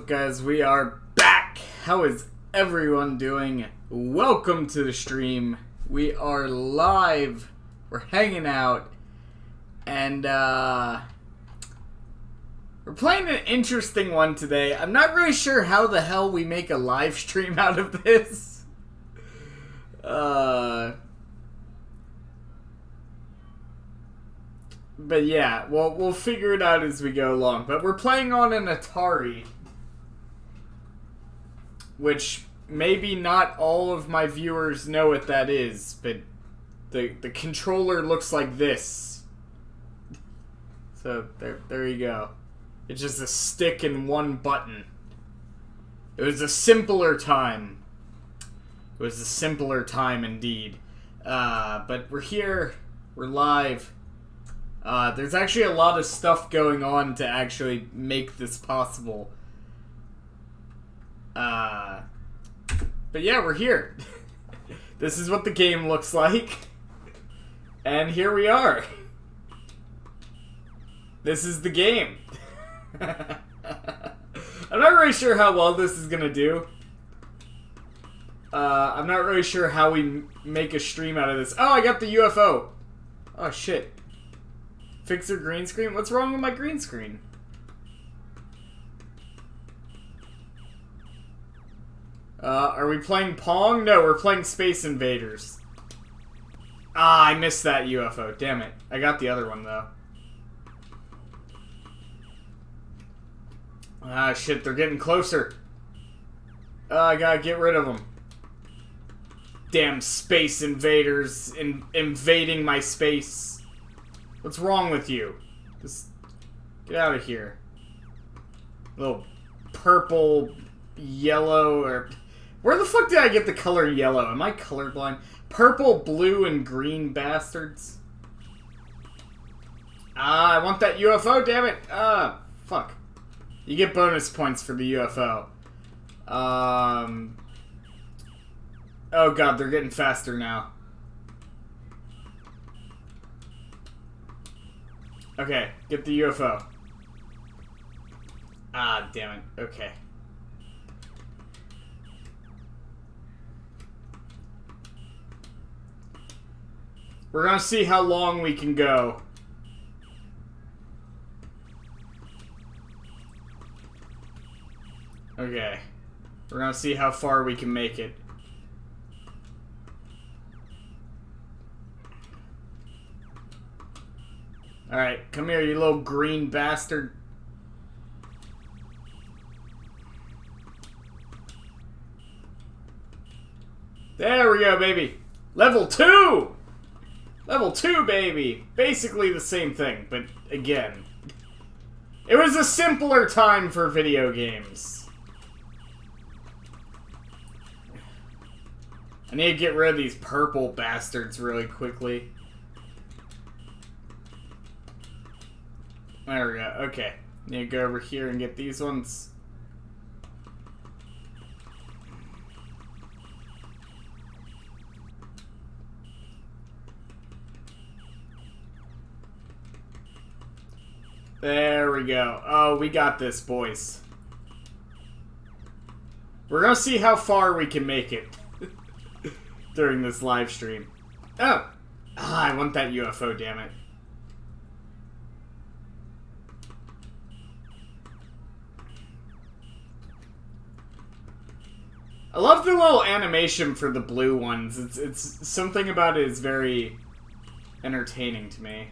up, guys? We are back! How is everyone doing? Welcome to the stream. We are live. We're hanging out. And, we're playing an interesting one today. I'm not really sure how the hell we make a live stream out of this. But yeah, we'll figure it out as we go along. But we're playing on an Atari, which maybe not all of my viewers know what that is, but the controller looks like this. So there you go. It's just a stick and one button. It was a simpler time. It was a simpler time indeed. But we're here. We're live. There's actually a lot of stuff going on to actually make this possible. But yeah, we're here. This is what the game looks like. And here we are. This is the game. I'm not really sure how well this is gonna do. I'm not really sure how we make a stream out of this. Oh, I got the UFO. Oh, shit. Fix your green screen? What's wrong with my green screen? Are we playing Pong? No, we're playing Space Invaders. Ah, I missed that UFO. Damn it. I got the other one, though. Ah, shit, they're getting closer. I gotta get rid of them. Damn Space Invaders invading my space. What's wrong with you? Just get out of here. Little purple, yellow, or... Where the fuck did I get the color yellow? Am I colorblind? Purple, blue, and green bastards. Ah, I want that UFO, damn it! Ah, fuck. You get bonus points for the UFO. Oh god, they're getting faster now. Okay, get the UFO. Ah, damn it. Okay. We're gonna see how long we can go. Okay. We're gonna see how far we can make it. Alright, come here, you little green bastard. There we go, baby. Level 2! Level 2, baby. Basically the same thing, but again. It was a simpler time for video games. I need to get rid of these purple bastards really quickly. There we go. Okay. Need to go over here and get these ones. There we go. Oh, we got this, boys. We're gonna see how far we can make it during this live stream. Oh! Ah, I want that UFO, damn it. I love the little animation for the blue ones. It's something about it is very entertaining to me.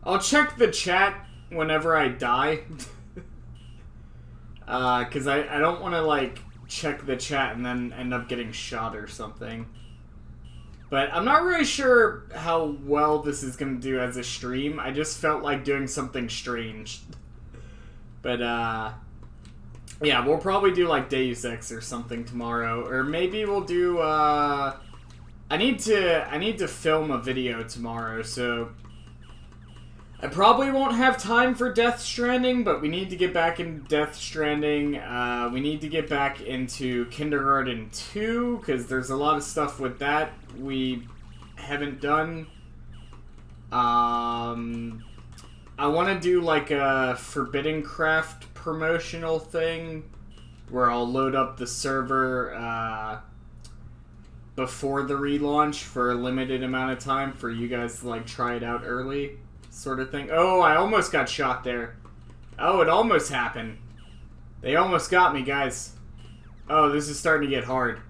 I'll check the chat whenever I die. Because I don't want to, like, check the chat and then end up getting shot or something. But I'm not really sure how well this is going to do as a stream. I just felt like doing something strange. But, yeah, we'll probably do, like, Deus Ex or something tomorrow. Or maybe we'll do, I need to film a video tomorrow, so... I probably won't have time for Death Stranding, but we need to get back in Death Stranding. We need to get back into Kindergarten 2, because there's a lot of stuff with that we haven't done. I want to do like a Forbidden Craft promotional thing where I'll load up the server before the relaunch for a limited amount of time for you guys to like try it out early, sort of thing. Oh, I almost got shot there. Oh, it almost happened. They almost got me, guys. Oh, this is starting to get hard.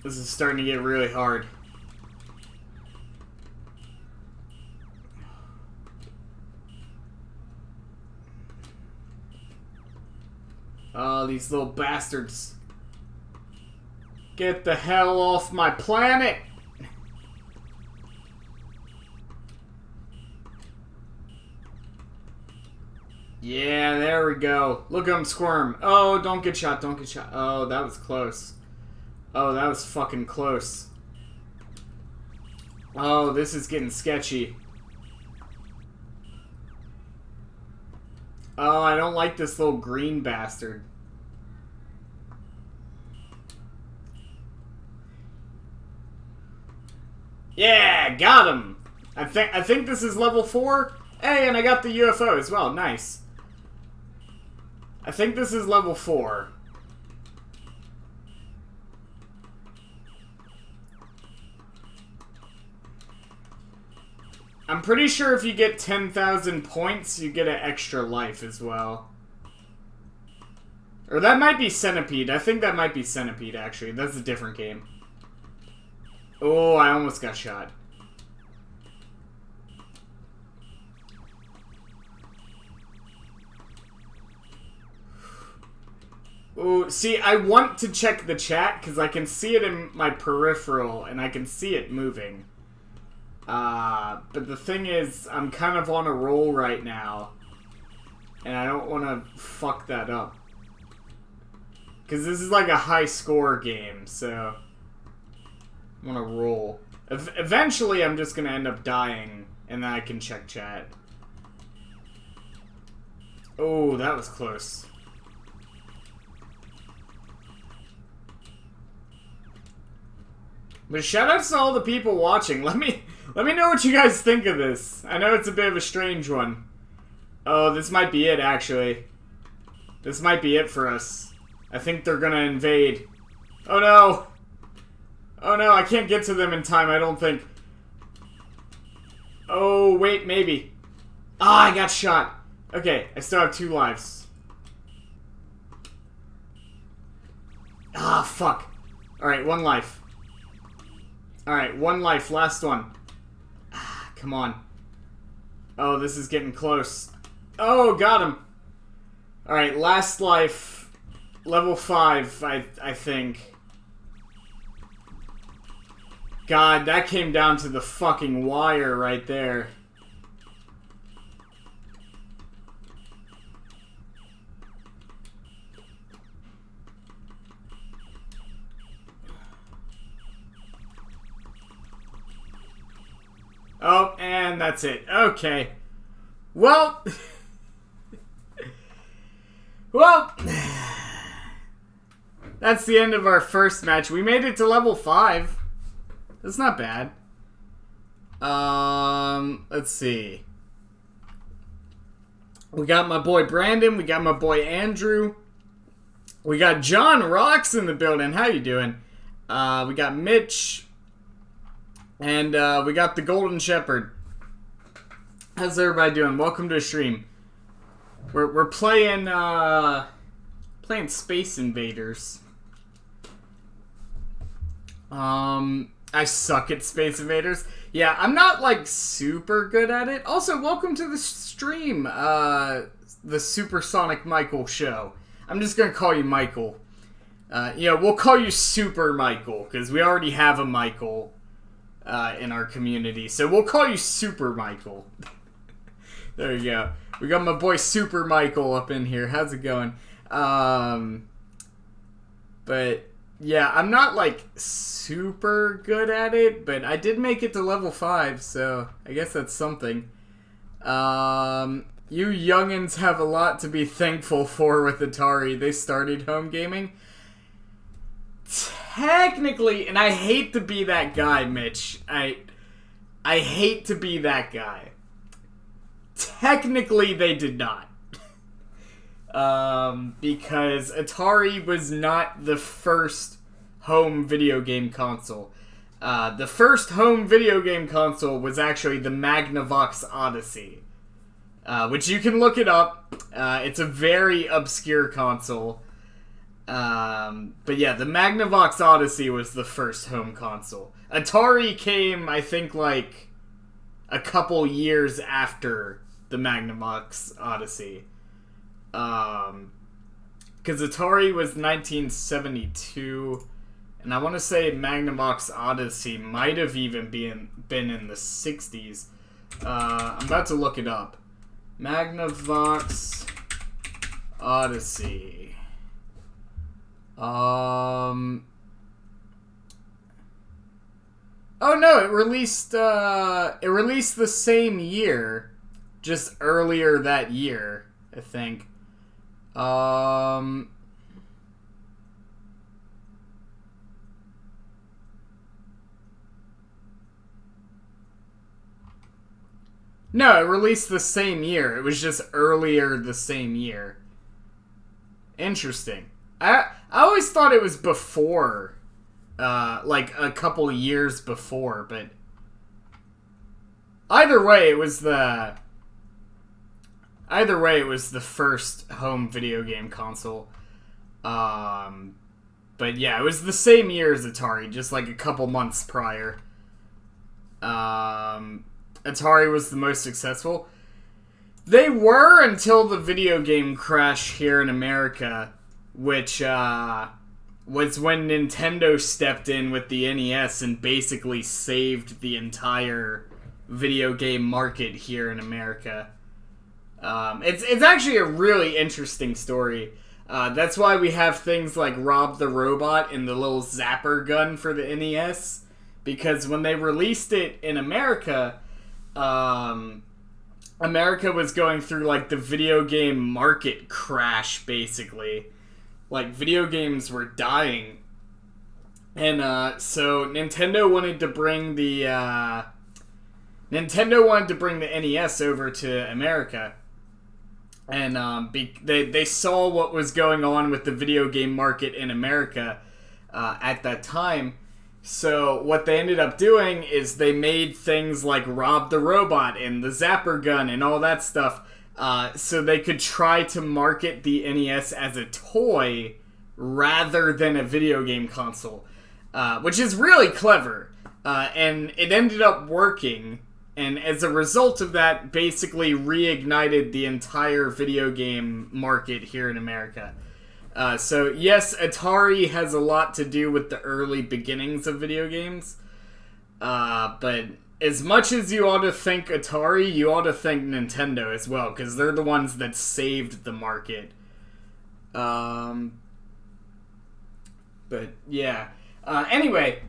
This is starting to get really hard. Oh, these little bastards. Get the hell off my planet! Yeah, there we go. Look at him squirm. Oh, don't get shot, don't get shot. Oh, that was close. Oh, that was fucking close. Oh, this is getting sketchy. Oh, I don't like this little green bastard. Yeah, got him. I think this is level 4. Hey, and I got the UFO as well. Nice. I think this is level 4. I'm pretty sure if you get 10,000 points, you get an extra life as well. Or that might be Centipede. I think that might be Centipede, actually. That's a different game. Oh, I almost got shot. Oh, see, I want to check the chat because I can see it in my peripheral and I can see it moving. But the thing is, I'm kind of on a roll right now. And I don't want to fuck that up. Because this is like a high score game, so I'm on a roll. Eventually, I'm just going to end up dying, and then I can check chat. Oh, that was close. But shoutouts to all the people watching. Let me know what you guys think of this. I know it's a bit of a strange one. Oh, this might be it, actually. This might be it for us. I think they're gonna invade. Oh no! Oh no, I can't get to them in time, I don't think. Oh, wait, maybe. Ah, I got shot. Okay, I still have 2 lives. Ah, fuck. Alright, 1 life. Alright, 1 life, last one. Ah, come on. Oh, this is getting close. Oh, got him. Alright, last life. Level 5, I think. God, that came down to the fucking wire right there. Oh, and that's it. Okay. Well... well... that's the end of our first match. We made it to level 5. That's not bad. Let's see. We got my boy Brandon. We got my boy Andrew. We got John Rocks in the building. How you doing? We got Mitch. And we got the Golden Shepherd. How's everybody doing? Welcome to the stream. We're playing playing Space Invaders. I suck at Space Invaders. Yeah, I'm not like super good at it. Also, welcome to the stream, the Supersonic Michael show. I'm just gonna call you Michael. Yeah, we'll call you Super Michael because we already have a Michael in our community, so we'll call you Super Michael. There you go. We got my boy Super Michael up in here. How's it going? But yeah, I'm not like super good at it, but I did make it to level 5, so I guess that's something. You youngins have a lot to be thankful for with Atari. They started home gaming. technically, and I hate to be that guy, Mitch. I hate to be that guy. Technically, they did not. Because Atari was not the first home video game console. The first home video game console was actually the Magnavox Odyssey, which you can look it up. It's a very obscure console. But yeah, the Magnavox Odyssey was the first home console. Atari came, I think, like a couple years after the Magnavox Odyssey. Because Atari was 1972, and I want to say Magnavox Odyssey might have even been in the 60s. I'm about to look it up. Magnavox Odyssey. Oh no, it released the same year, just earlier that year, I think. No, it released the same year. It was just earlier the same year. Interesting. I always thought it was before, like a couple years before, but either way, it was the first home video game console. But yeah, it was the same year as Atari, just like a couple months prior. Atari was the most successful. They were until the video game crash here in America, which was when Nintendo stepped in with the NES and basically saved the entire video game market here in America. It's actually a really interesting story. That's why we have things like Rob the Robot and the little zapper gun for the NES, because when they released it in America, America was going through like the video game market crash, basically. Like, video games were dying. And so Nintendo wanted to bring the NES over to America. And they saw what was going on with the video game market in America at that time. So what they ended up doing is they made things like Rob the Robot and the Zapper Gun and all that stuff, so they could try to market the NES as a toy rather than a video game console, which is really clever. And it ended up working, and as a result of that, basically reignited the entire video game market here in America. So yes, Atari has a lot to do with the early beginnings of video games, but as much as you ought to thank Atari, you ought to thank Nintendo as well, because they're the ones that saved the market. But yeah. Anyway,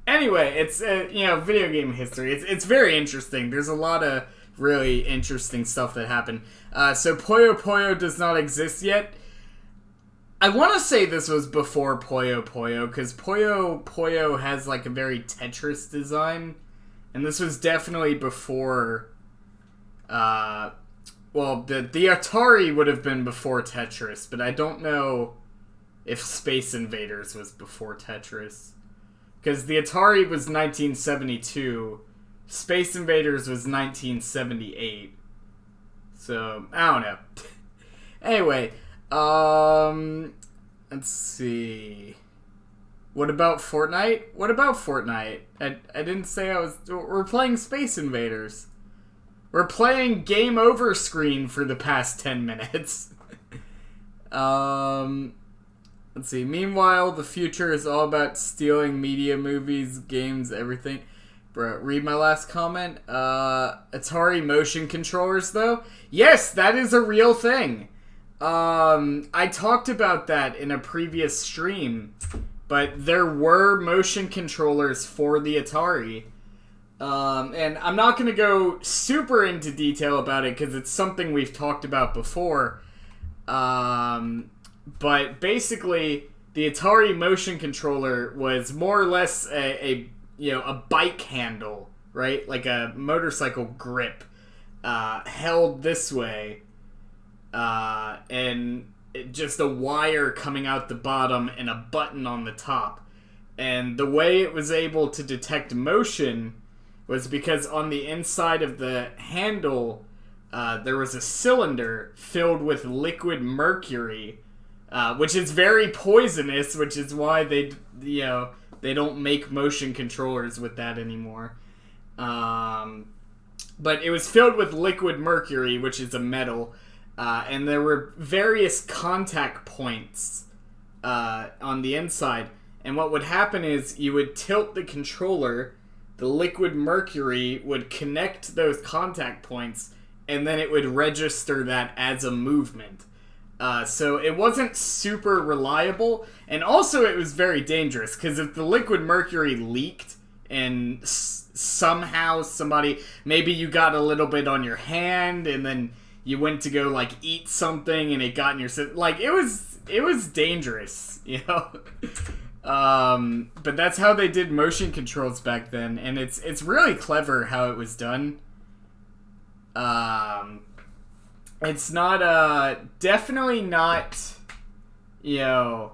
it's video game history. It's very interesting. There's a lot of really interesting stuff that happened. So Puyo Puyo does not exist yet. I want to say this was before Puyo Puyo, because Puyo Puyo has like a very Tetris design, and this was definitely before. The Atari would have been before Tetris, but I don't know if Space Invaders was before Tetris, because the Atari was 1972, Space Invaders was 1978. So I don't know. Anyway. Let's see. What about Fortnite? I didn't say we're playing Space Invaders. We're playing Game Over screen for the past 10 minutes. Let's see. Meanwhile, the future is all about stealing media, movies, games, everything. Bro, read my last comment. Atari motion controllers, though? Yes, that is a real thing. I talked about that in a previous stream, but there were motion controllers for the Atari. And I'm not going to go super into detail about it because it's something we've talked about before. But basically, the the Atari motion controller was more or less a bike handle, right? Like a motorcycle grip, held this way, and just a wire coming out the bottom and a button on the top. And the way it was able to detect motion was because on the inside of the handle, there was a cylinder filled with liquid mercury, which is very poisonous, which is why they don't make motion controllers with that anymore. But it was filled with liquid mercury, which is a metal, and there were various contact points on the inside. And what would happen is you would tilt the controller, the liquid mercury would connect those contact points, and then it would register that as a movement. So it wasn't super reliable, and also it was very dangerous, because if the liquid mercury leaked, and somehow maybe you got a little bit on your hand, and then you went to go, like, eat something, and it got in your... Like, it was dangerous, you know? But that's how they did motion controls back then, and it's really clever how it was done. It's not, definitely not, the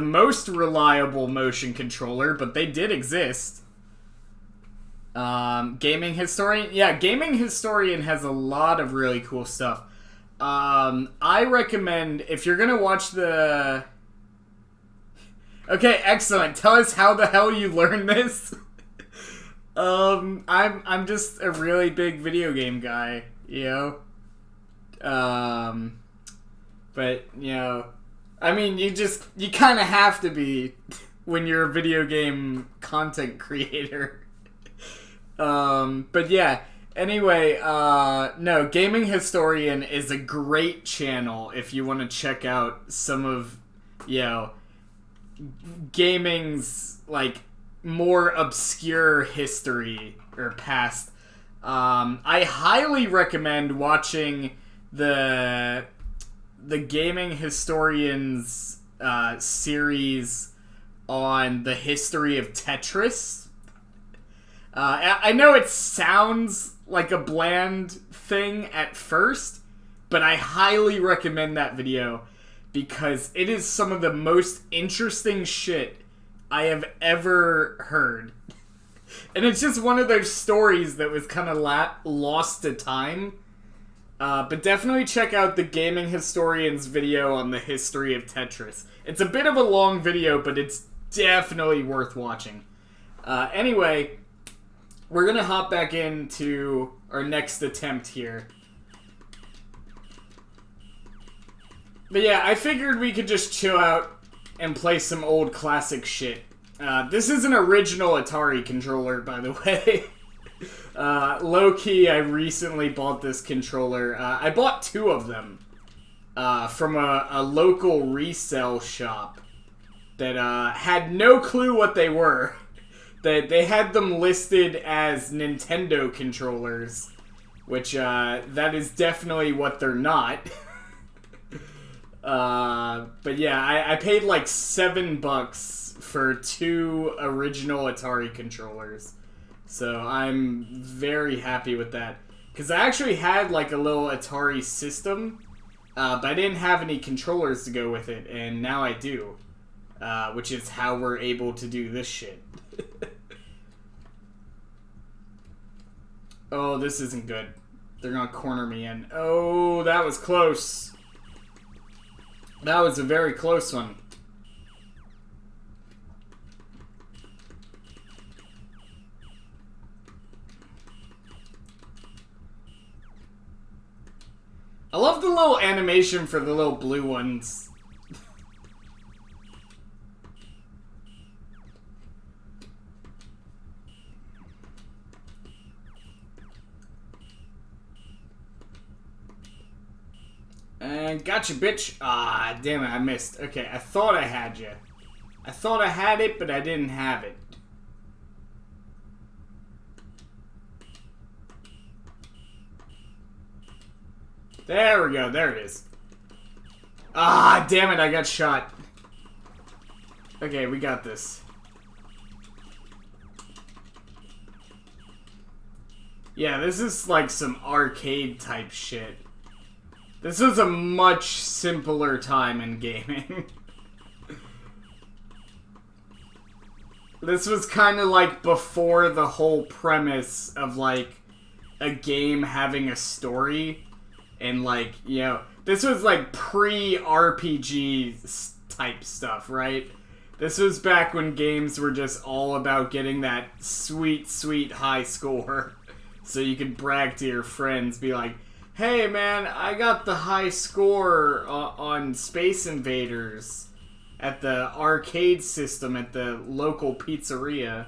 most reliable motion controller, but they did exist. Gaming Historian? Yeah, Gaming Historian has a lot of really cool stuff. I recommend, if you're gonna watch the... Okay, excellent. Tell us how the hell you learned this. I'm just a really big video game guy, But, I mean, you kind of have to be when you're a video game content creator. But yeah, anyway, no, Gaming Historian is a great channel if you want to check out some of, gaming's, like, more obscure history or past. I highly recommend watching the Gaming Historians series on the history of Tetris. I know it sounds like a bland thing at first, but I highly recommend that video because it is some of the most interesting shit I have ever heard. And it's just one of those stories that was kind of lost to time. But definitely check out the Gaming Historian's video on the history of Tetris. It's a bit of a long video, but it's definitely worth watching. Anyway, we're going to hop back into our next attempt here. But yeah, I figured we could just chill out and play some old classic shit. This is an original Atari controller, by the way. Low-key, I recently bought this controller. I bought 2 of them from a local resale shop that had no clue what they were. They had them listed as Nintendo controllers, which that is definitely what they're not. But yeah, I paid like $7 for 2 original Atari controllers. So I'm very happy with that. Because I actually had like a little Atari system, but I didn't have any controllers to go with it, and now I do. Which is how we're able to do this shit. Oh, this isn't good. They're gonna corner me in. Oh, that was close. That was a very close one. I love the little animation for the little blue ones. And gotcha, bitch. Ah, damn it, I missed. Okay, I thought I had you. I thought I had it, but I didn't have it. There we go, there it is. Ah, damn it, I got shot. Okay, we got this. Yeah, this is like some arcade type shit. This was a much simpler time in gaming. This was kind of like before the whole premise of like a game having a story and like, you know, this was like pre-RPG type stuff, right? This was back when games were just all about getting that sweet, sweet high score. So you could brag to your friends, be like, hey man, I got the high score on Space Invaders at the arcade system at the local pizzeria.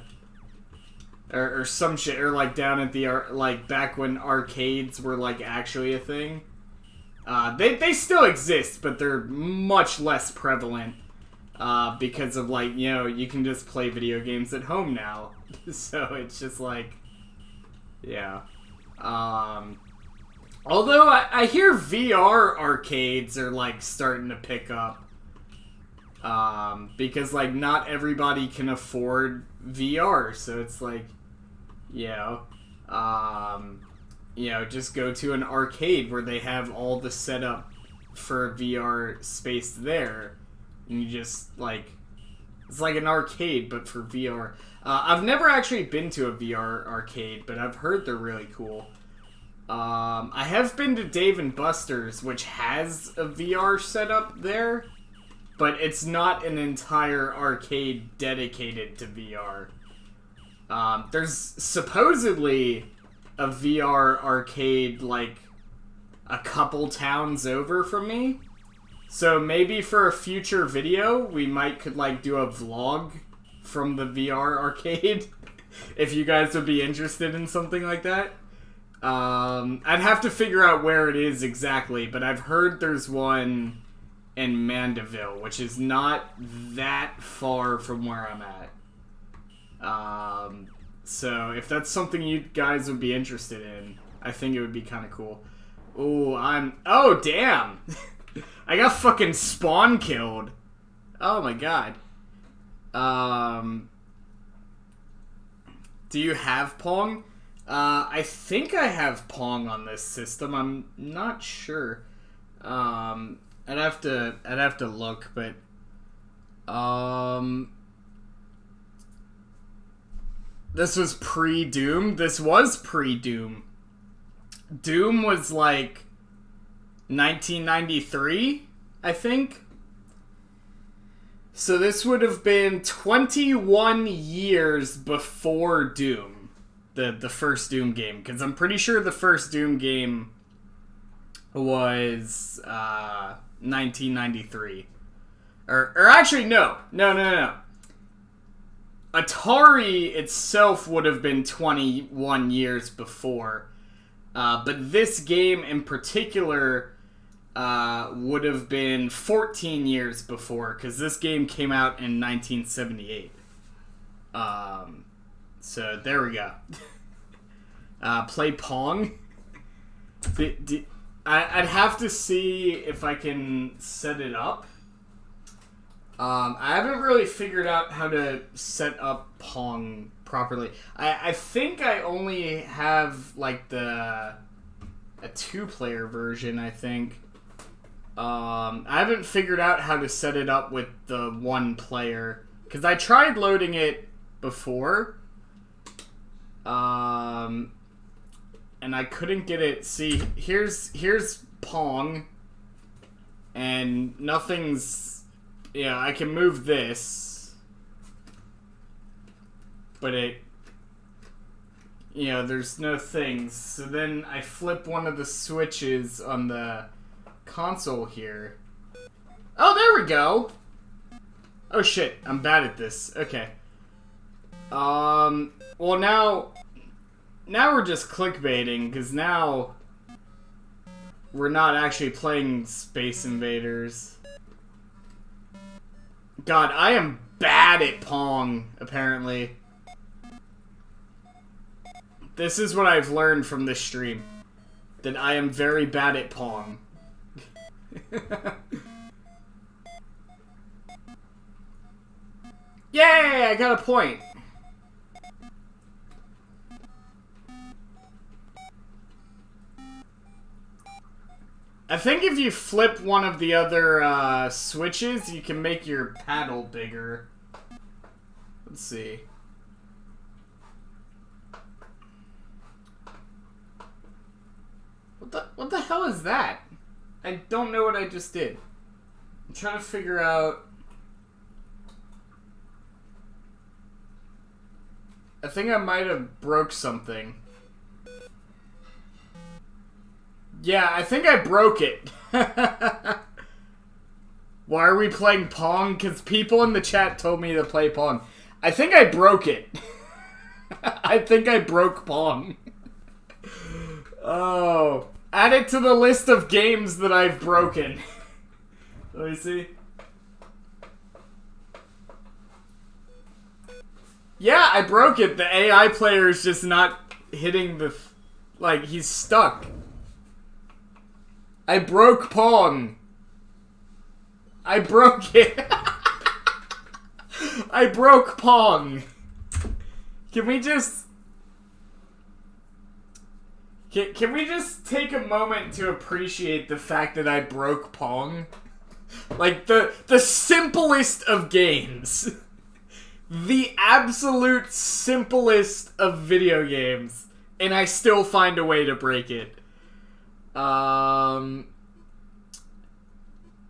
Or some shit, or like down at the, like back when arcades were like actually a thing. They still exist, but they're much less prevalent. Because of like, you know, you can just play video games at home now. So it's just like, yeah. Although I hear VR arcades are like starting to pick up. Because like not everybody can afford VR, so it's like, you know, just go to an arcade where they have all the setup for VR space there, and you just like, it's like an arcade but for VR. I've never actually been to a VR arcade, but I've heard they're really cool. I have been to Dave & Buster's, which has a VR setup there, but it's not an entire arcade dedicated to VR. There's supposedly a VR arcade, like, a couple towns over from me. So maybe for a future video, we could, like, do a vlog from the VR arcade. If you guys would be interested in something like that. I'd have to figure out where it is exactly, but I've heard there's one in Mandeville, which is not that far from where I'm at. So if that's something you guys would be interested in, I think it would be kind of cool. Oh, damn! I got fucking spawn killed. Oh my god. Do you have Pong? I think I have Pong on this system. I'm not sure. I'd have to look, but this was pre-Doom. This was pre-Doom. Doom was like 1993, I think. So this would have been 21 years before Doom, the first Doom game, because I'm pretty sure the first Doom game was 1993. Or actually, no. Atari itself would have been 21 years before. But this game in particular would have been 14 years before, because this game came out in 1978. So there we go. Play Pong. I'd have to see if I can set it up. I haven't really figured out how to set up Pong properly. I think I only have like a 2-player version, I think. I haven't figured out how to set it up with the 1-player, because I tried loading it before. And I couldn't get it. See, here's Pong, and nothing's. Yeah, I can move this, but there's no things. So then I flip one of the switches on the console here. Oh, there we go. Oh shit, I'm bad at this. Okay. Well now we're just clickbaiting, because now we're not actually playing Space Invaders. God, I am bad at Pong, apparently. This is what I've learned from this stream. That I am very bad at Pong. Yay! I got a point. I think if you flip one of the other switches, you can make your paddle bigger. Let's see. What the hell is that? I don't know what I just did. I'm trying to figure out... I think I might have broke something. Yeah, I think I broke it. Why are we playing Pong? Because people in the chat told me to play Pong. I think I broke it. I think I broke Pong. Oh. Add it to the list of games that I've broken. Let me see. Yeah, I broke it. The AI player is just not hitting the... Like, he's stuck. I broke Pong. I broke it. I broke Pong. Can we just... Can we just take a moment to appreciate the fact that I broke Pong? Like, the simplest of games. The absolute simplest of video games. And I still find a way to break it.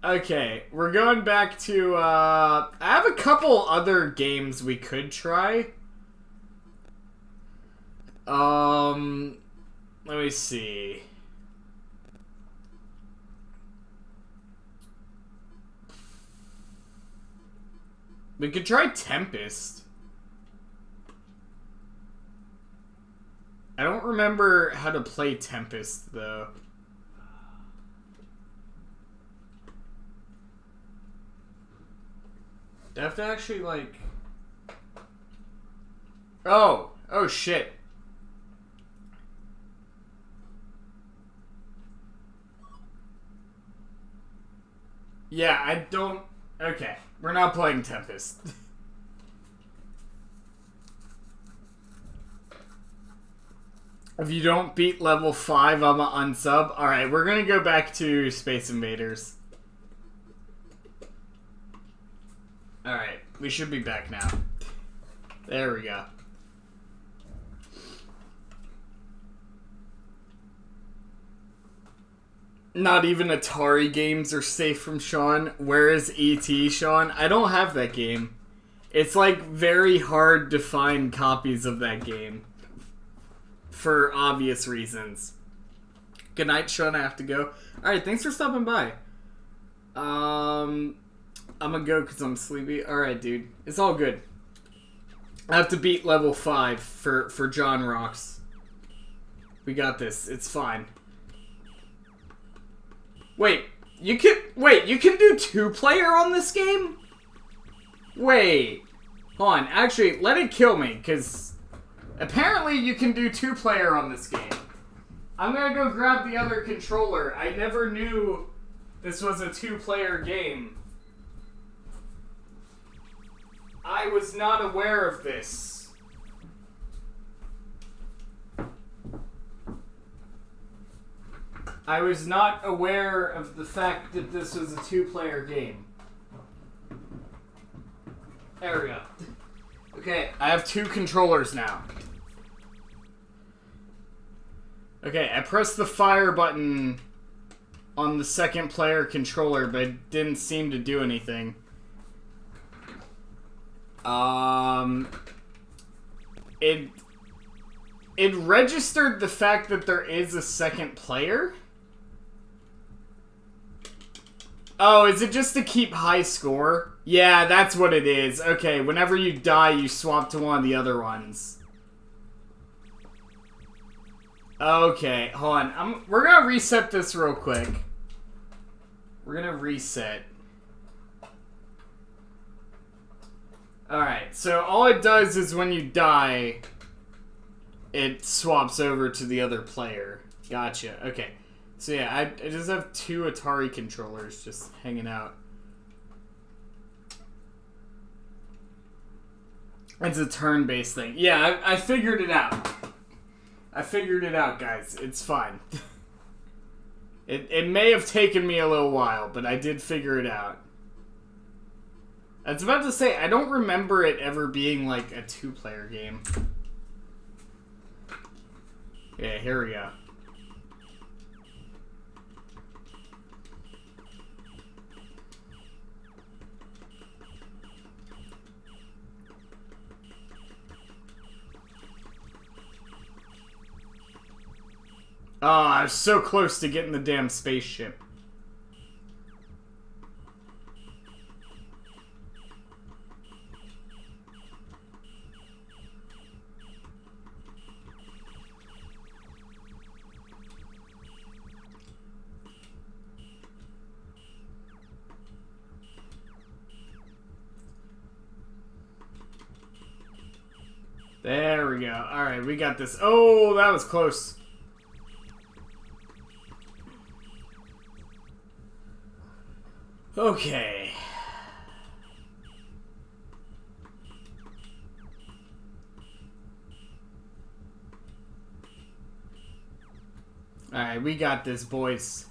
Okay, we're going back to, I have a couple other games we could try. Let me see. We could try Tempest. I don't remember how to play Tempest, though. Do I have to actually, like... Oh! Oh, shit. Yeah, I don't... Okay, we're not playing Tempest. If you don't beat level 5, I'm a unsub. Alright, we're gonna go back to Space Invaders. Alright, we should be back now. There we go. Not even Atari games are safe from Sean. Where is E.T., Sean? I don't have that game. It's like very hard to find copies of that game. For obvious reasons. Good night, Sean. I have to go. Alright, thanks for stopping by. I'm gonna go because I'm sleepy. Alright, dude. It's all good. I have to beat level 5 for John Rocks. We got this. It's fine. Wait, you can do 2-player on this game? Wait. Hold on. Actually, let it kill me, because apparently you can do 2-player on this game. I'm gonna go grab the other controller. I never knew this was a 2-player game. I was not aware of this. I was not aware of the fact that this was a 2-player game. There we go. Okay, I have 2 controllers now. Okay, I pressed the fire button on the 2nd player controller, but it didn't seem to do anything. It registered the fact that there is a 2nd player? Oh, is it just to keep high score? Yeah, that's what it is. Okay, whenever you die, you swap to one of the other ones. Okay, hold on. We're gonna reset this real quick. We're gonna reset. Alright, so all it does is when you die, it swaps over to the other player. Gotcha, okay. So yeah, I just have 2 Atari controllers just hanging out. It's a turn-based thing. Yeah, I figured it out. I figured it out, guys. It's fine. It may have taken me a little while, but I did figure it out. I was about to say, I don't remember it ever being like a 2-player game. Yeah, here we go. Oh, I was so close to getting the damn spaceship. There we go. Alright, we got this. Oh, that was close. Okay. Alright, we got this, boys.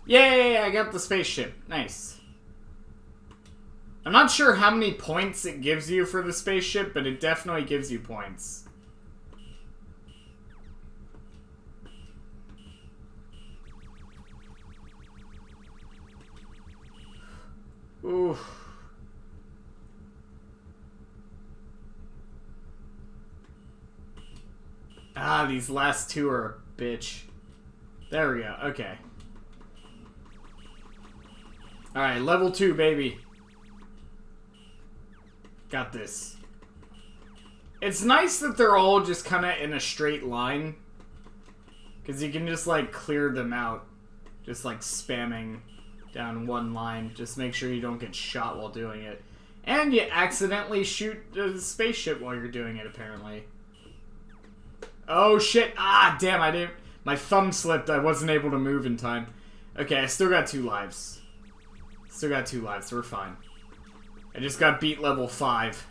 Yay, I got the spaceship. Nice. I'm not sure how many points it gives you for the spaceship, but it definitely gives you points. Ooh. Ah, these last two are a bitch. There we go. Okay. Alright, level 2, baby. Got this. It's nice that they're all just kind of in a straight line. Because you can just, like, clear them out. Just, like, spamming down one line. Just make sure you don't get shot while doing it. And you accidentally shoot the spaceship while you're doing it, apparently. Oh, shit. Ah, damn, I didn't... My thumb slipped. I wasn't able to move in time. Okay, I still got 2 lives. Still got 2 lives. We're fine. I just got beat level 5.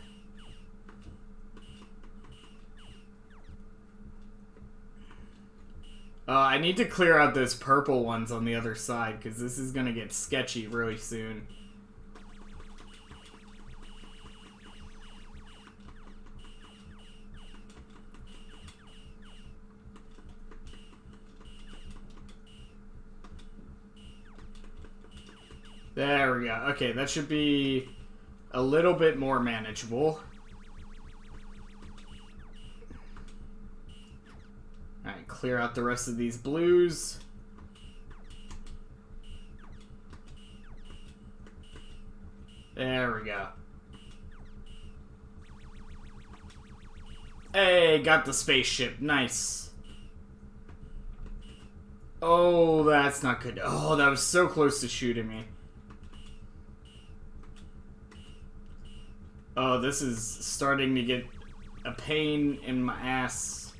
I need to clear out those purple ones on the other side, because this is going to get sketchy really soon. There we go. Okay, that should be a little bit more manageable. Alright, clear out the rest of these blues. There we go. Hey, got the spaceship. Nice. Oh, that's not good. Oh, that was so close to shooting me. Oh, this is starting to get a pain in my ass.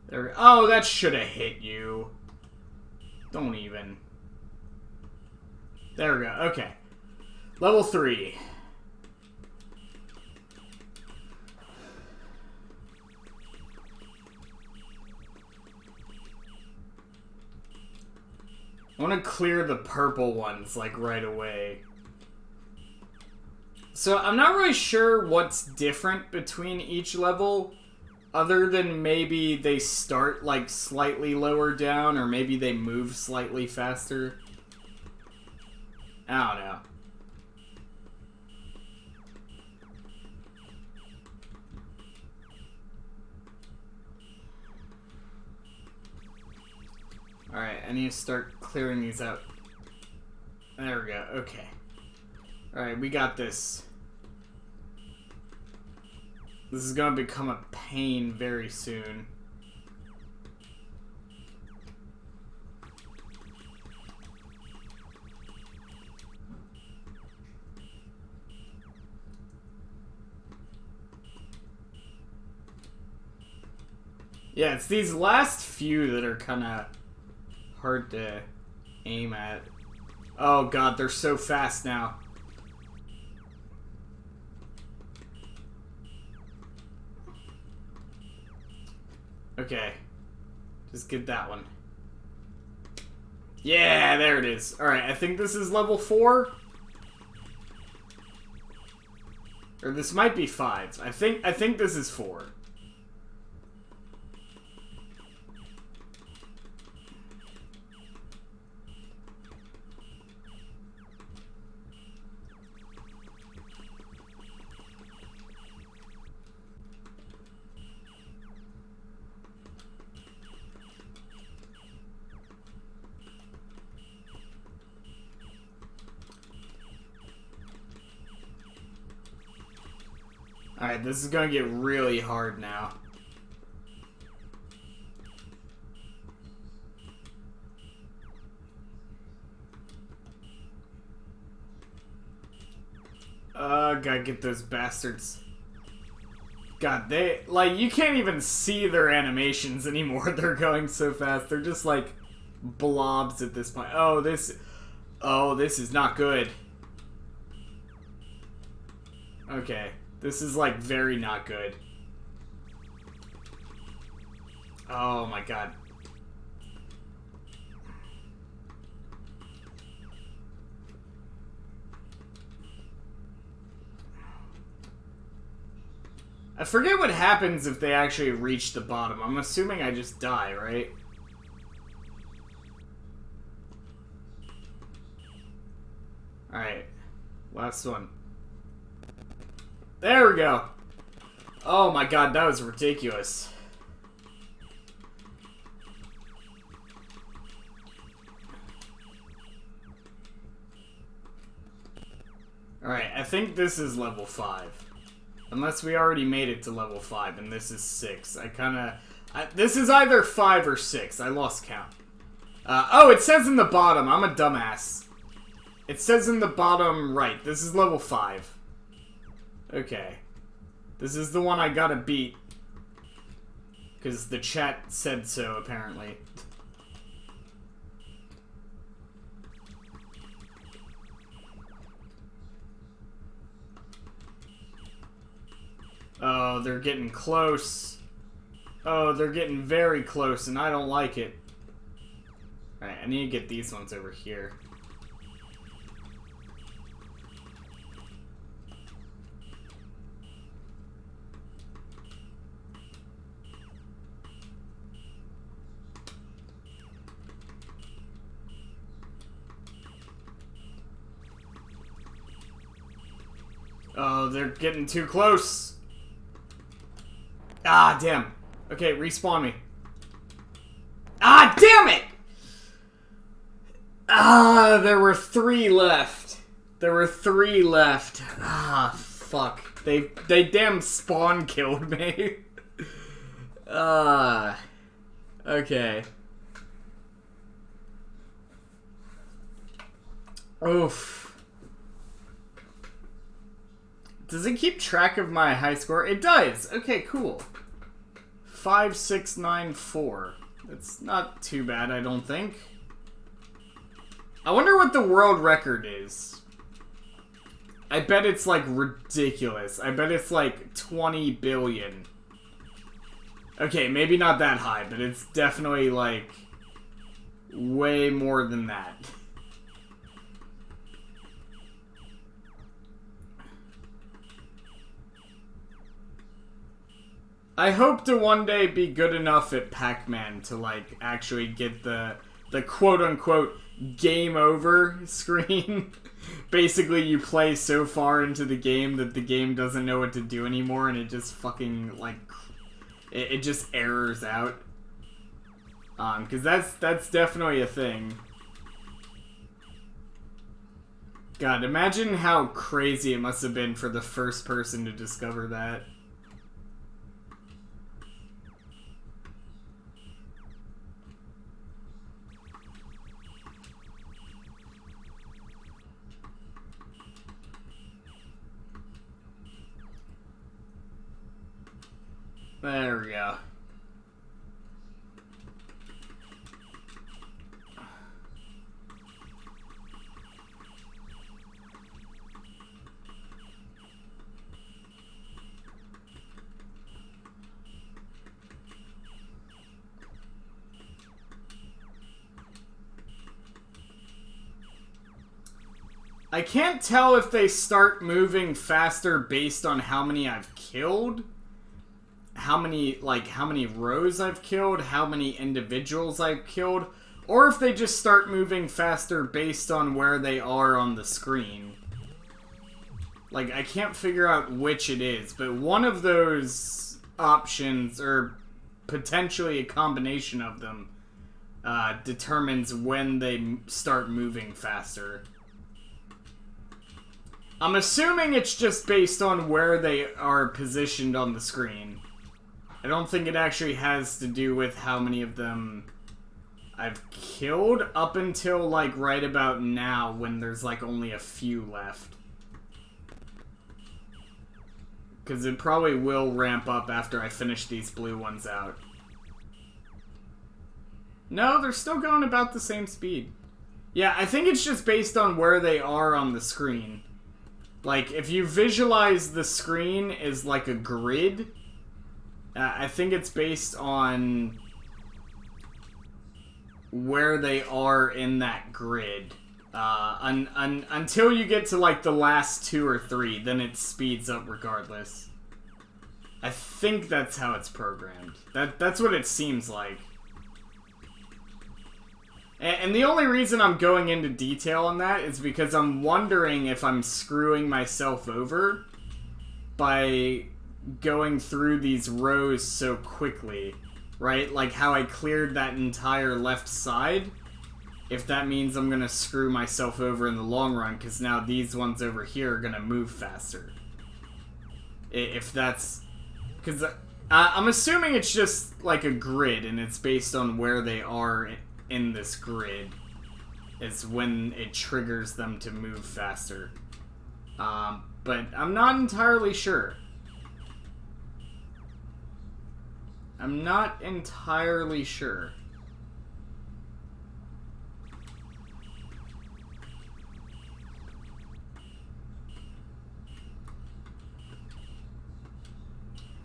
There. Oh, that should have hit you. Don't even. There we go. Okay. Level 3. I want to clear the purple ones, like, right away. So, I'm not really sure what's different between each level, other than maybe they start, like, slightly lower down, or maybe they move slightly faster. I don't know. Alright, I need to start clearing these out. There we go, okay. Alright, we got this. This is gonna become a pain very soon. Yeah, it's these last few that are kinda hard to aim at. Oh god, they're so fast now. Okay. Just get that one. Yeah, there it is. Alright, I think this is level 4. Or this might be 5. I think this is 4. Alright, this is gonna get really hard now. Gotta get those bastards. God, they, like, you can't even see their animations anymore. They're going so fast. They're just, like, blobs at this point. Oh, this is not good. Okay. This is, like, very not good. Oh my god. I forget what happens if they actually reach the bottom. I'm assuming I just die, right? Alright. Last one. There we go. Oh my god, that was ridiculous. Alright, I think this is level 5. Unless we already made it to level 5, and this is 6. This is either 5 or 6. I lost count. Oh, it says in the bottom. I'm a dumbass. It says in the bottom right. This is level 5. Okay. This is the one I gotta beat. Because the chat said so, apparently. Oh, they're getting close. Oh, they're getting very close, and I don't like it. Alright, I need to get these ones over here. Oh, they're getting too close. Ah, damn. Okay, respawn me. Ah, damn it! Ah, there were 3 left. There were 3 left. Ah, fuck. They damn spawn killed me. Ah. Okay. Oof. Does it keep track of my high score? It does! Okay, cool. 5694. That's not too bad, I don't think. I wonder what the world record is. I bet it's, like, ridiculous. I bet it's, like, 20 billion. Okay, maybe not that high, but it's definitely, like, way more than that. I hope to one day be good enough at Pac-Man to, like, actually get the quote-unquote game over screen. Basically, you play so far into the game that the game doesn't know what to do anymore, and it just fucking, like, it just errors out. Because that's definitely a thing. God, imagine how crazy it must have been for the first person to discover that. There we go. I can't tell if they start moving faster based on how many I've killed. How many rows I've killed, how many individuals I've killed, or if they just start moving faster based on where they are on the screen. Like, I can't figure out which it is, but one of those options, or potentially a combination of them, determines when they start moving faster. I'm assuming it's just based on where they are positioned on the screen. I don't think it actually has to do with how many of them I've killed up until, like, right about now when there's, like, only a few left. Because it probably will ramp up after I finish these blue ones out. No, they're still going about the same speed. Yeah, I think it's just based on where they are on the screen. Like, if you visualize the screen as, like, a grid, I think it's based on where they are in that grid. Until you get to, like, the last 2 or 3, then it speeds up regardless. I think that's how it's programmed. That's what it seems like. And the only reason I'm going into detail on that is because I'm wondering if I'm screwing myself over by going through these rows so quickly, right? Like how I cleared that entire left side. If that means I'm gonna screw myself over in the long run, because now these ones over here are gonna move faster. If that's... Because I'm assuming it's just like a grid, and it's based on where they are in this grid is when it triggers them to move faster. But I'm not entirely sure. I'm not entirely sure.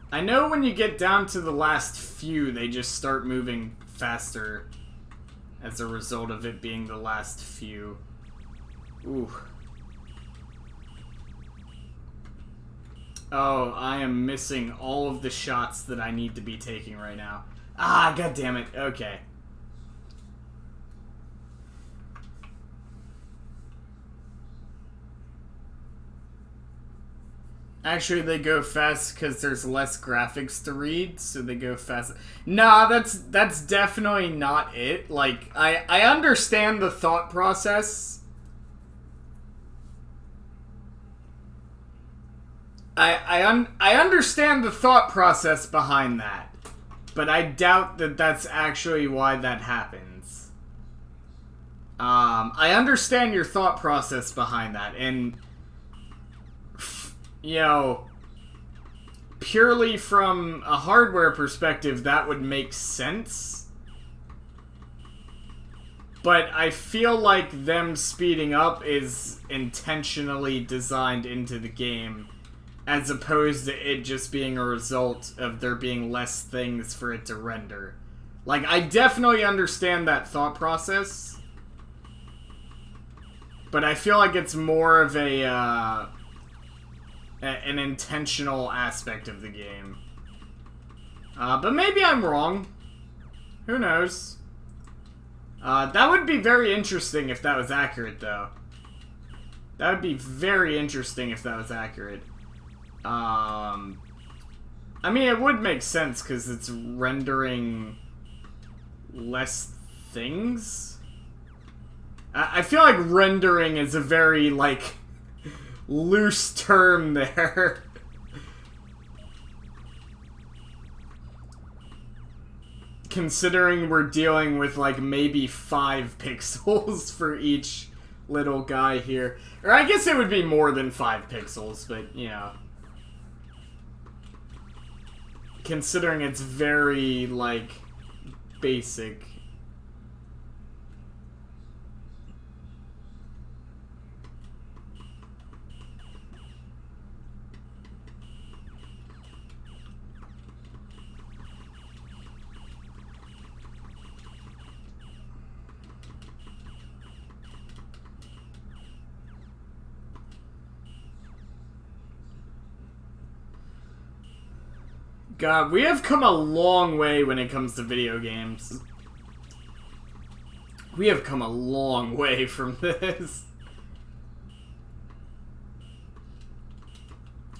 I know when you get down to the last few, they just start moving faster as a result of it being the last few. Ooh. Oh, I am missing all of the shots that I need to be taking right now. Ah, god damn it. Okay. Actually, they go fast because there's less graphics to read, so they go fast. Nah, that's definitely not it. Like, I understand the thought process. I understand the thought process behind that, but I doubt that that's actually why that happens. I understand your thought process behind that, and you know, purely from a hardware perspective, that would make sense. But I feel like them speeding up is intentionally designed into the game, as opposed to it just being a result of there being less things for it to render. Like, I definitely understand that thought process, but I feel like it's more of an intentional aspect of the game. But maybe I'm wrong. Who knows? That would be very interesting if that was accurate, though. That would be very interesting if that was accurate. I mean, it would make sense, because it's rendering less things? I feel like rendering is a very, like, loose term there. Considering we're dealing with, like, maybe 5 pixels for each little guy here. Or I guess it would be more than 5 pixels, but, you know. Considering it's very, like, basic. God, we have come a long way when it comes to video games. We have come a long way from this.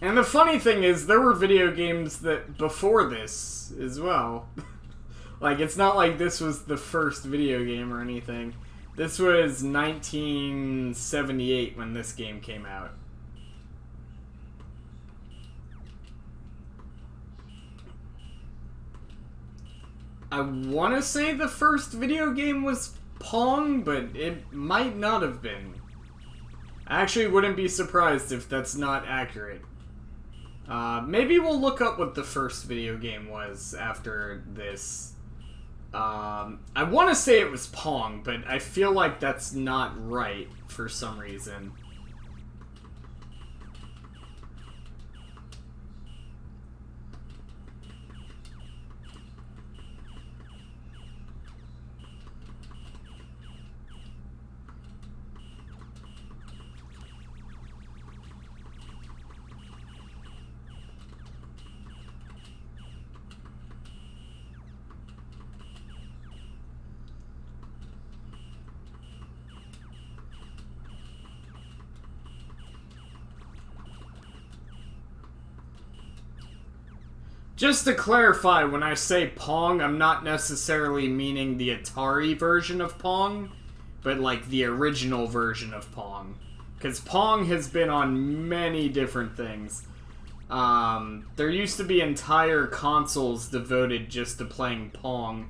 And the funny thing is, there were video games that before this as well. Like, it's not like this was the first video game or anything. This was 1978 when this game came out. I want to say the first video game was Pong, but it might not have been. I actually wouldn't be surprised if that's not accurate. Maybe we'll look up what the first video game was after this. I want to say it was Pong, but I feel like that's not right for some reason. Just to clarify, when I say Pong, I'm not necessarily meaning the Atari version of Pong, but like the original version of Pong. Because Pong has been on many different things. There used to be entire consoles devoted just to playing Pong,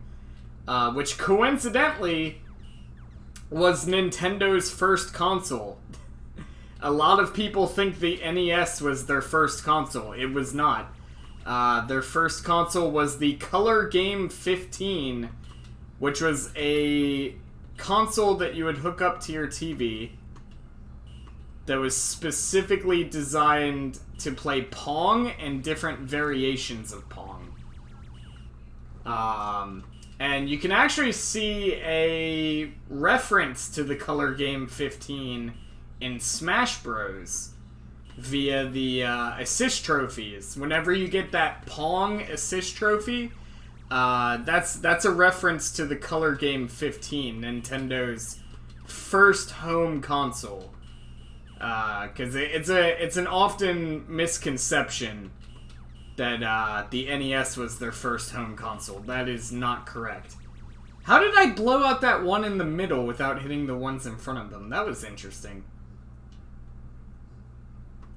which coincidentally was Nintendo's first console. A lot of people think the NES was their first console. It was not. Their first console was the Color Game 15, which was a console that you would hook up to your TV that was specifically designed to play Pong and different variations of Pong. And you can actually see a reference to the Color Game 15 in Smash Bros. Via the assist trophies. Whenever you get that Pong assist trophy, that's a reference to the Color Game 15, Nintendo's first home console. Because it's an often misconception that the NES was their first home console. That is not correct. How did I blow out that one in the middle without hitting the ones in front of them? That was interesting.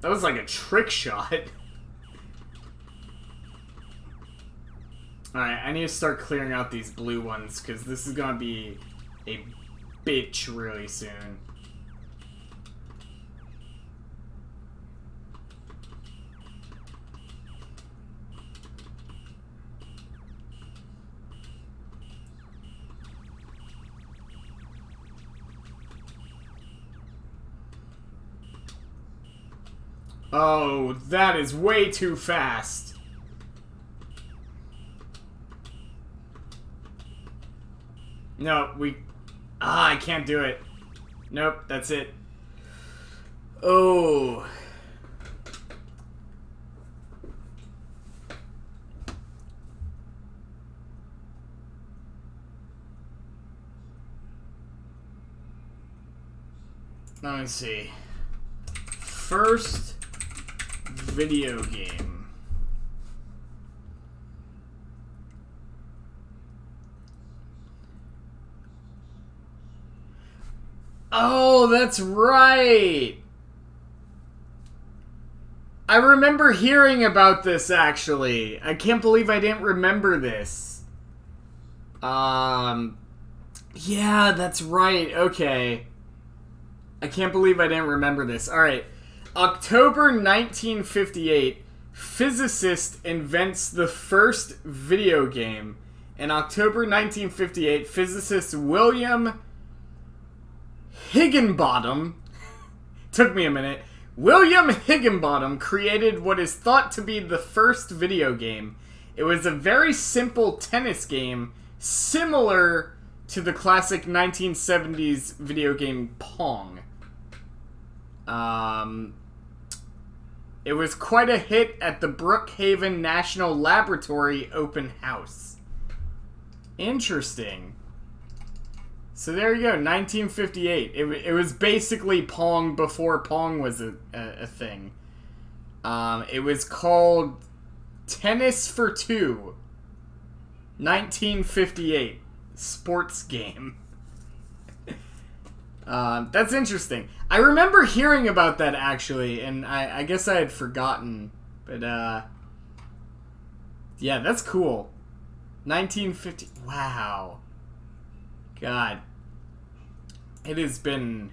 That was like a trick shot. Alright, I need to start clearing out these blue ones, because this is going to be a bitch really soon. Oh, that is way too fast. No, I can't do it. Nope, that's it. Oh. Let me see. First video game. Oh, that's right. I remember hearing about this, actually. I can't believe I didn't remember this. Yeah, that's right. Okay. I can't believe I didn't remember this. Alright. October 1958, physicist invents the first video game. In October 1958, physicist William Higginbottom, took me a minute, William Higginbottom created what is thought to be the first video game. It was a very simple tennis game, similar to the classic 1970s video game Pong. It was quite a hit at the Brookhaven National Laboratory open house. Interesting. So there you go, 1958. It was basically Pong before Pong was a thing. It was called Tennis for Two. 1958. Sports game. That's interesting. I remember hearing about that, actually, and I guess I had forgotten. But, yeah, that's cool. 1950... Wow. God. It has been...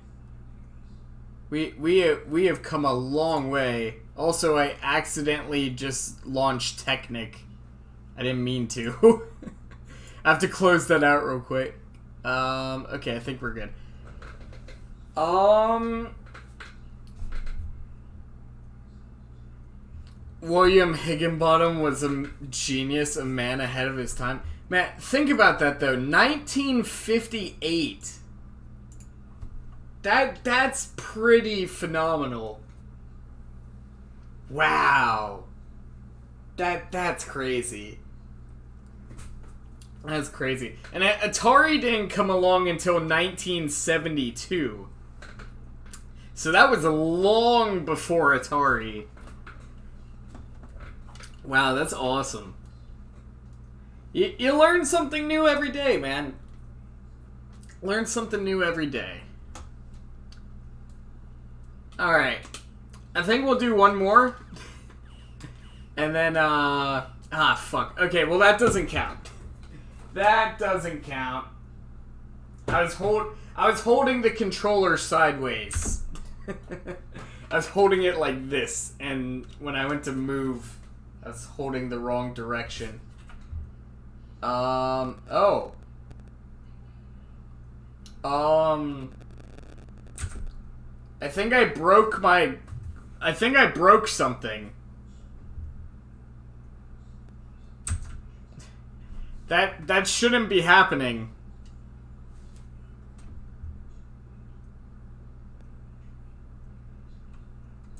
We have come a long way. Also, I accidentally just launched Technic. I didn't mean to. I have to close that out real quick. Okay, I think we're good. William Higginbottom was a genius, a man ahead of his time. Man, think about that though. 1958. That's pretty phenomenal. Wow. That's crazy. That's crazy. And Atari didn't come along until 1972. So that was long before Atari. Wow, that's awesome. You learn something new every day, man. Learn something new every day. Alright. I think we'll do one more. And then, fuck. Okay, well that doesn't count. That doesn't count. I was holding the controller sideways. I was holding it like this, and when I went to move, I was holding the wrong direction. Oh. I think I broke something. That shouldn't be happening.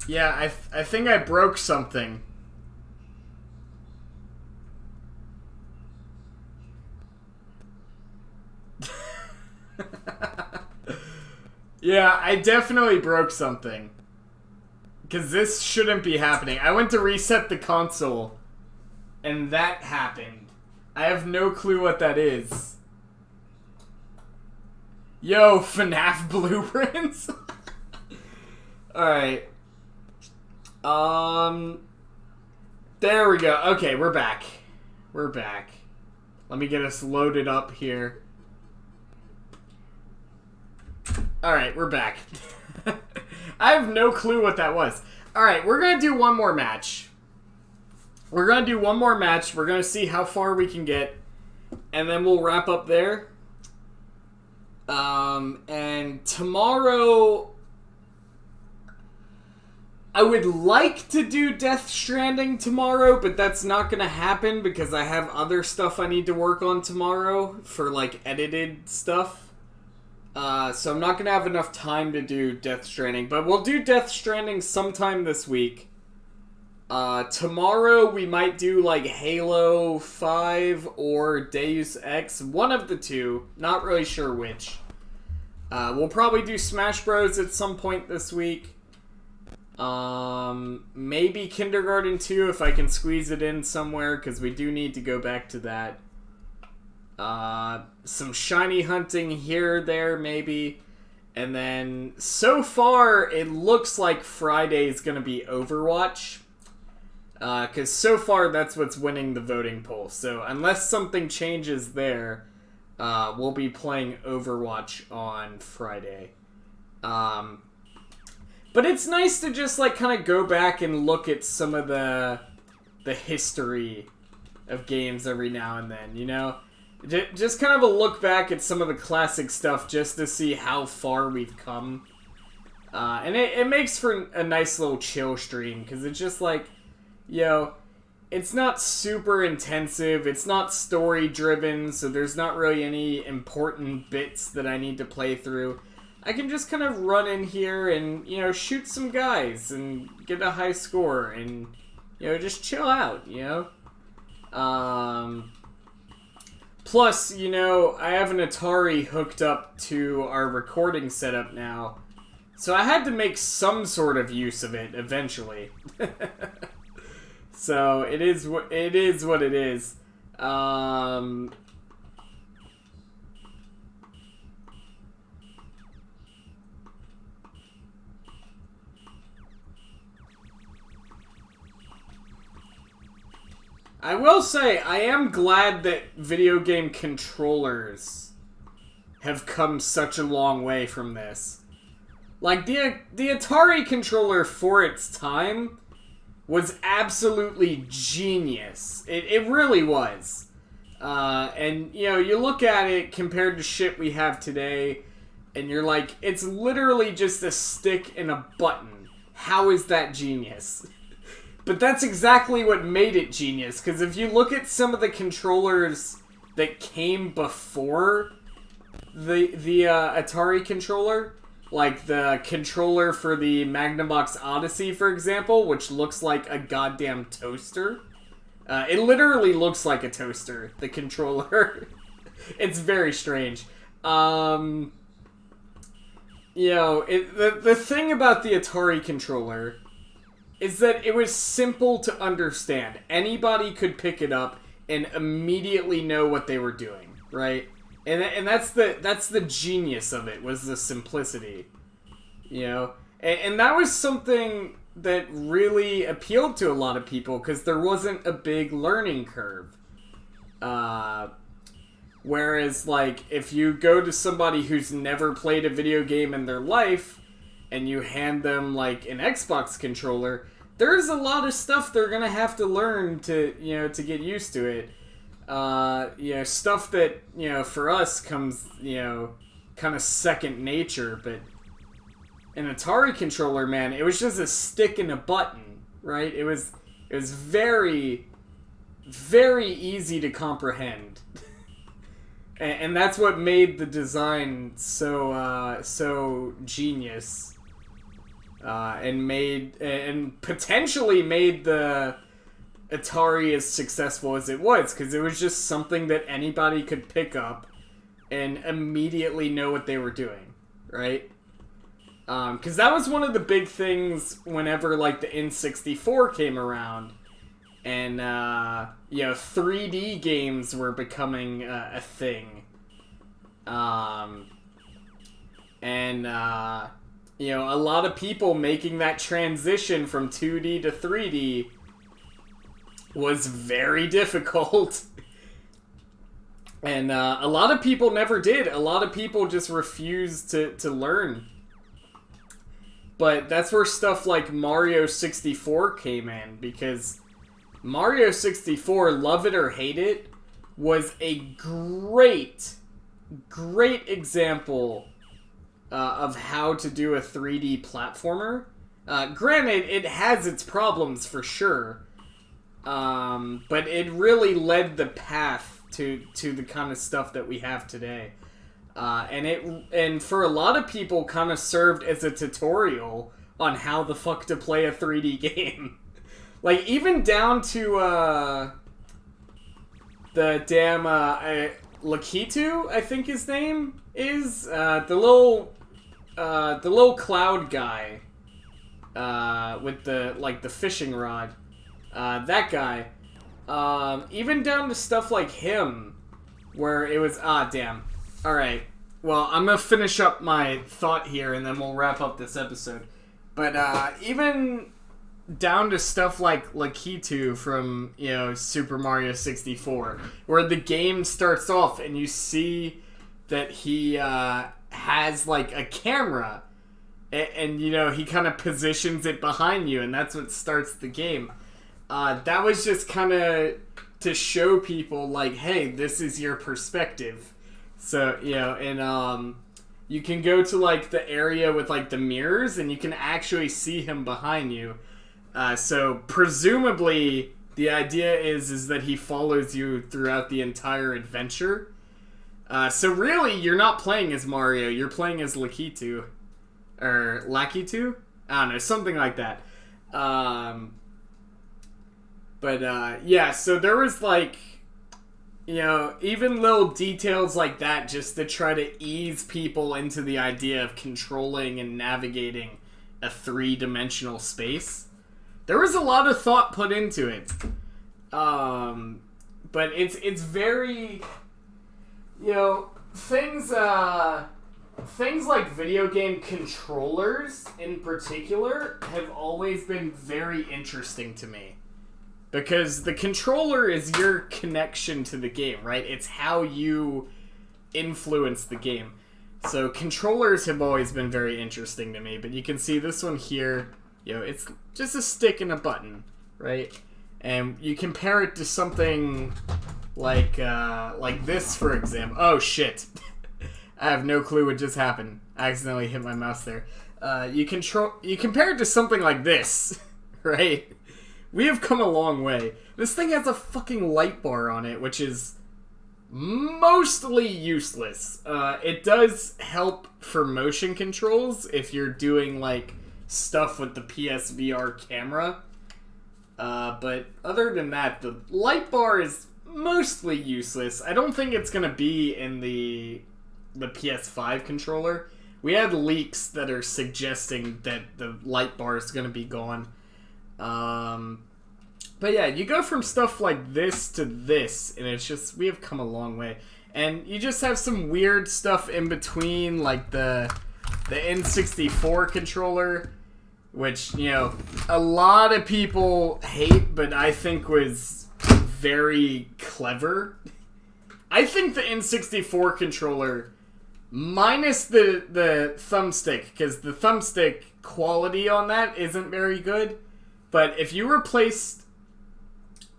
Yeah, I think I broke something. Yeah, I definitely broke something. Because this shouldn't be happening. I went to reset the console, and that happened. I have no clue what that is. Yo, FNAF blueprints? Alright. There we go. Okay, we're back. We're back. Let me get us loaded up here. Alright, we're back. I have no clue what that was. Alright, we're gonna do one more match. We're gonna do one more match. We're gonna see how far we can get. And then we'll wrap up there. And tomorrow... I would like to do Death Stranding tomorrow, but that's not gonna happen because I have other stuff I need to work on tomorrow for, like, edited stuff. So I'm not gonna have enough time to do Death Stranding, but we'll do Death Stranding sometime this week. Tomorrow we might do, like, Halo 5 or Deus Ex, one of the two, not really sure which. We'll probably do Smash Bros. At some point this week. Maybe Kindergarten 2 if I can squeeze it in somewhere, because we do need to go back to that. Some shiny hunting here or there, maybe. And then, so far, it looks like Friday's gonna be Overwatch. Because so far, that's what's winning the voting poll. So, unless something changes there, we'll be playing Overwatch on Friday. But it's nice to just, like, kind of go back and look at some of the history of games every now and then, you know? Just kind of a look back at some of the classic stuff just to see how far we've come. And it makes for a nice little chill stream, because it's just like, yo, it's not super intensive, it's not story-driven, so there's not really any important bits that I need to play through. I can just kind of run in here and, you know, shoot some guys and get a high score and, you know, just chill out, you know? Plus, you know, I have an Atari hooked up to our recording setup now, so I had to make some sort of use of it eventually. So it is what it is. I will say, I am glad that video game controllers have come such a long way from this. Like, the Atari controller for its time was absolutely genius. It really was. And, you know, you look at it compared to shit we have today, and you're like, it's literally just a stick and a button. How is that genius? But that's exactly what made it genius, because if you look at some of the controllers that came before the Atari controller, like the controller for the Magnavox Odyssey, for example, which looks like a goddamn toaster. It literally looks like a toaster, the controller. It's very strange. You know, the thing about the Atari controller is that it was simple to understand. Anybody could pick it up and immediately know what they were doing, right? And that's the genius of it, was the simplicity, you know? And that was something that really appealed to a lot of people, because there wasn't a big learning curve. Whereas, like, if you go to somebody who's never played a video game in their life, and you hand them, like, an Xbox controller, there's a lot of stuff they're gonna have to learn to, you know, to get used to it. You know, stuff that, you know, for us comes, you know, kind of second nature, but an Atari controller, man, it was just a stick and a button, right? It was very, very easy to comprehend. And that's what made the design so genius. And potentially made the Atari as successful as it was, because it was just something that anybody could pick up and immediately know what they were doing, right? Because that was one of the big things whenever, like, the N64 came around, and, you know, 3D games were becoming a thing. You know, a lot of people making that transition from 2D to 3D was very difficult. And a lot of people never did. A lot of people just refused to learn. But that's where stuff like Mario 64 came in, because Mario 64, love it or hate it, was a great example of how to do a 3D platformer. Granted, it has its problems for sure, but it really led the path to the kind of stuff that we have today. And for a lot of people, kind of served as a tutorial on how the fuck to play a 3D game. Like, even down to the damn Lakitu, I think his name is, the little cloud guy with the fishing rod. That guy. Even down to stuff like him, where it was, damn. Alright, well, I'm gonna finish up my thought here, and then we'll wrap up this episode. But, even down to stuff like Lakitu from, you know, Super Mario 64, where the game starts off and you see that he, has, like, a camera, and you know, he kind of positions it behind you, and that's what starts the game. That was just kind of to show people, like, hey, this is your perspective. So, you know, and you can go to, like, the area with, like, the mirrors, and you can actually see him behind you. So, presumably, the idea is that he follows you throughout the entire adventure. So really, you're not playing as Mario. You're playing as Lakitu. Or Lakitu? I don't know, something like that. Yeah, so there was like, you know, even little details like that just to try to ease people into the idea of controlling and navigating a three-dimensional space. There was a lot of thought put into it. But it's very, you know, things like video game controllers in particular have always been very interesting to me. Because the controller is your connection to the game, right? It's how you influence the game. So controllers have always been very interesting to me. But you can see this one here, you know, it's just a stick and a button, right? And you compare it to something like this, for example. Oh, shit. I have no clue what just happened. I accidentally hit my mouse there. You compare it to something like this, right? We have come a long way. This thing has a fucking light bar on it, which is mostly useless. It does help for motion controls if you're doing, like, stuff with the PSVR camera. But other than that, the light bar is mostly useless. I don't think it's going to be in the PS5 controller. We had leaks that are suggesting that the light bar is going to be gone. But yeah, you go from stuff like this to this, and it's just, we have come a long way. And you just have some weird stuff in between, like the N64 controller, which, you know, a lot of people hate, but I think was very clever. I think the N64 controller, minus the thumbstick, because the thumbstick quality on that isn't very good, but if you replaced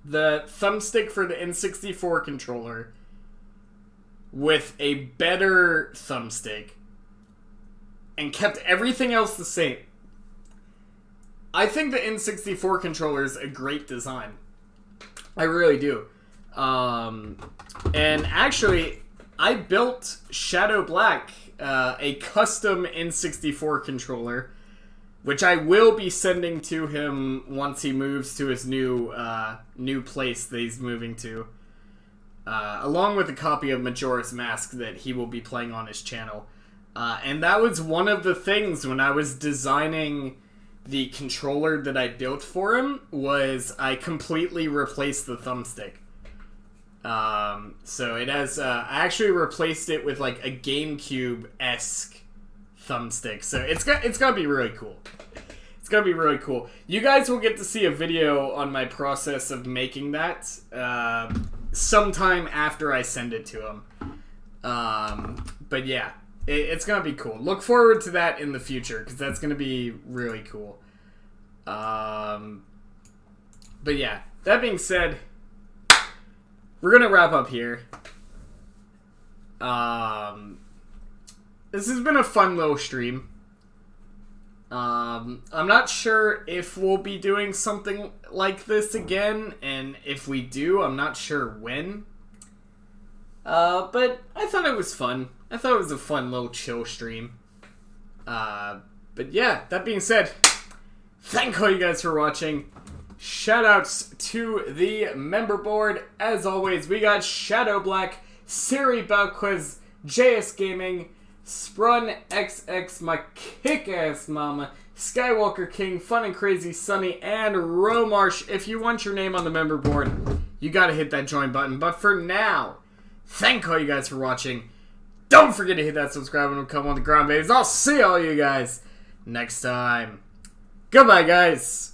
the thumbstick for the N64 controller with a better thumbstick and kept everything else the same, I think the N64 controller is a great design. I really do. And actually, I built Shadow Black, a custom N64 controller, which I will be sending to him once he moves to his new place that he's moving to, along with a copy of Majora's Mask that he will be playing on his channel. And that was one of the things when I was designing the controller that I built for him, was I completely replaced the thumbstick. So it has, I actually replaced it with like a GameCube-esque thumbstick. So it's gonna be really cool. It's gonna be really cool. You guys will get to see a video on my process of making that sometime after I send it to him. But yeah, it's gonna be cool. Look forward to that in the future, because that's gonna be really cool. But yeah, that being said, we're gonna wrap up here. This has been a fun little stream. I'm not sure if we'll be doing something like this again, and if we do, I'm not sure when. But I thought it was fun. I thought it was a fun little chill stream. But yeah, that being said, thank all you guys for watching. Shoutouts to the member board. As always, we got Shadow Black, Siri Balquiz, JS Gaming, Sprun XX, my kick-ass mama, Skywalker King, Fun and Crazy Sunny, and Romarsh. If you want your name on the member board, you gotta hit that join button. But for now, thank all you guys for watching. Don't forget to hit that subscribe and come on the ground, babies. I'll see all you guys next time. Goodbye, guys.